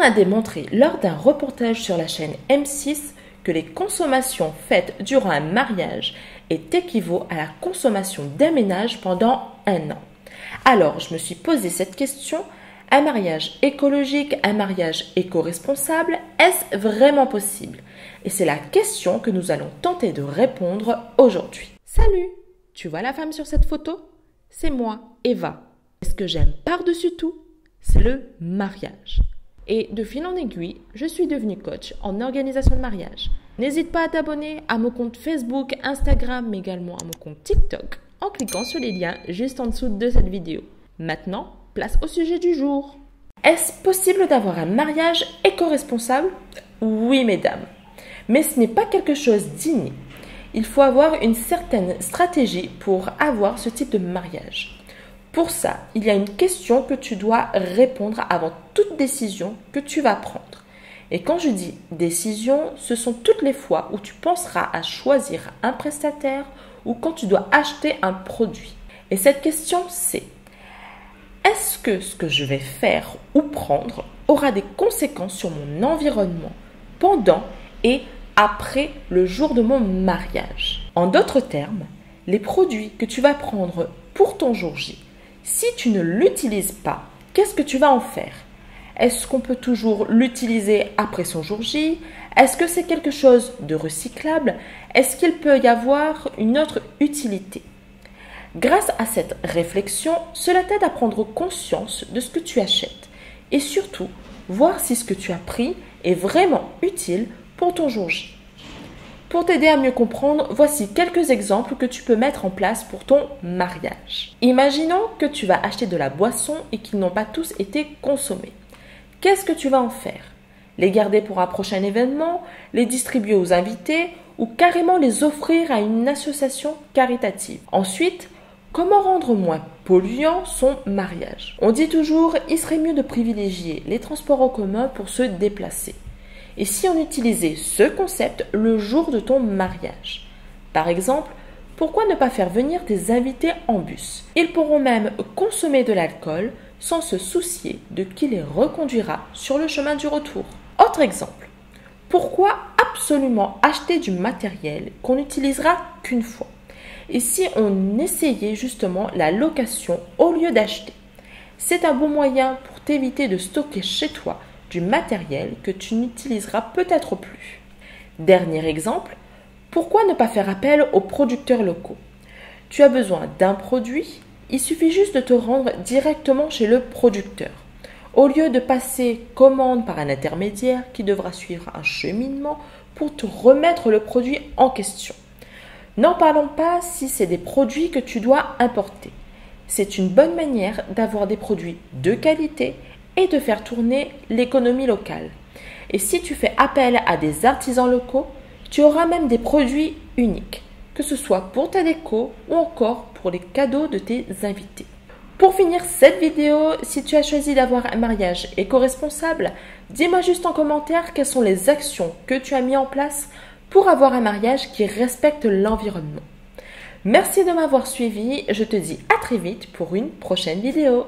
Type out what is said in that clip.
a démontré lors d'un reportage sur la chaîne M6 que les consommations faites durant un mariage équivaut à la consommation d'un ménage pendant un an. Alors, je me suis posé cette question, un mariage écologique, un mariage éco-responsable, est-ce vraiment possible? Et c'est la question que nous allons tenter de répondre aujourd'hui. Salut! Tu vois la femme sur cette photo? C'est moi, Eva. Et ce que j'aime par-dessus tout, c'est le mariage. Et de fil en aiguille, je suis devenue coach en organisation de mariage. N'hésite pas à t'abonner à mon compte Facebook, Instagram, mais également à mon compte TikTok en cliquant sur les liens juste en dessous de cette vidéo. Maintenant, place au sujet du jour. Est-ce possible d'avoir un mariage éco-responsable? Oui, mesdames. Mais ce n'est pas quelque chose d'inné. Il faut avoir une certaine stratégie pour avoir ce type de mariage. Pour ça, il y a une question que tu dois répondre avant toute décision que tu vas prendre. Et quand je dis décision, ce sont toutes les fois où tu penseras à choisir un prestataire ou quand tu dois acheter un produit. Et cette question, c'est: est-ce que ce que je vais faire ou prendre aura des conséquences sur mon environnement pendant et après le jour de mon mariage? En d'autres termes, les produits que tu vas prendre pour ton jour J, si tu ne l'utilises pas, qu'est-ce que tu vas en faire? Est-ce qu'on peut toujours l'utiliser après son jour J? Est-ce que c'est quelque chose de recyclable? Est-ce qu'il peut y avoir une autre utilité? Grâce à cette réflexion, cela t'aide à prendre conscience de ce que tu achètes et surtout voir si ce que tu as pris est vraiment utile pour ton jour J. Pour t'aider à mieux comprendre, voici quelques exemples que tu peux mettre en place pour ton mariage. Imaginons que tu vas acheter de la boisson et qu'ils n'ont pas tous été consommés. Qu'est-ce que tu vas en faire? Les garder pour un prochain événement, les distribuer aux invités ou carrément les offrir à une association caritative? Ensuite, comment rendre moins polluant son mariage? On dit toujours, il serait mieux de privilégier les transports en commun pour se déplacer. Et si on utilisait ce concept le jour de ton mariage? Par exemple, pourquoi ne pas faire venir des invités en bus? Ils pourront même consommer de l'alcool sans se soucier de qui les reconduira sur le chemin du retour. Autre exemple, pourquoi absolument acheter du matériel qu'on n'utilisera qu'une fois? Et si on essayait justement la location au lieu d'acheter? C'est un bon moyen pour t'éviter de stocker chez toi du matériel que tu n'utiliseras peut-être plus. Dernier exemple, pourquoi ne pas faire appel aux producteurs locaux? Tu as besoin d'un produit, il suffit juste de te rendre directement chez le producteur. Au lieu de passer commande par un intermédiaire qui devra suivre un cheminement pour te remettre le produit en question. N'en parlons pas si c'est des produits que tu dois importer. C'est une bonne manière d'avoir des produits de qualité et de faire tourner l'économie locale. Et si tu fais appel à des artisans locaux, tu auras même des produits uniques, que ce soit pour ta déco ou encore pour les cadeaux de tes invités. Pour finir cette vidéo, si tu as choisi d'avoir un mariage éco-responsable, dis-moi juste en commentaire quelles sont les actions que tu as mis en place pour avoir un mariage qui respecte l'environnement. Merci de m'avoir suivi, je te dis à très vite pour une prochaine vidéo.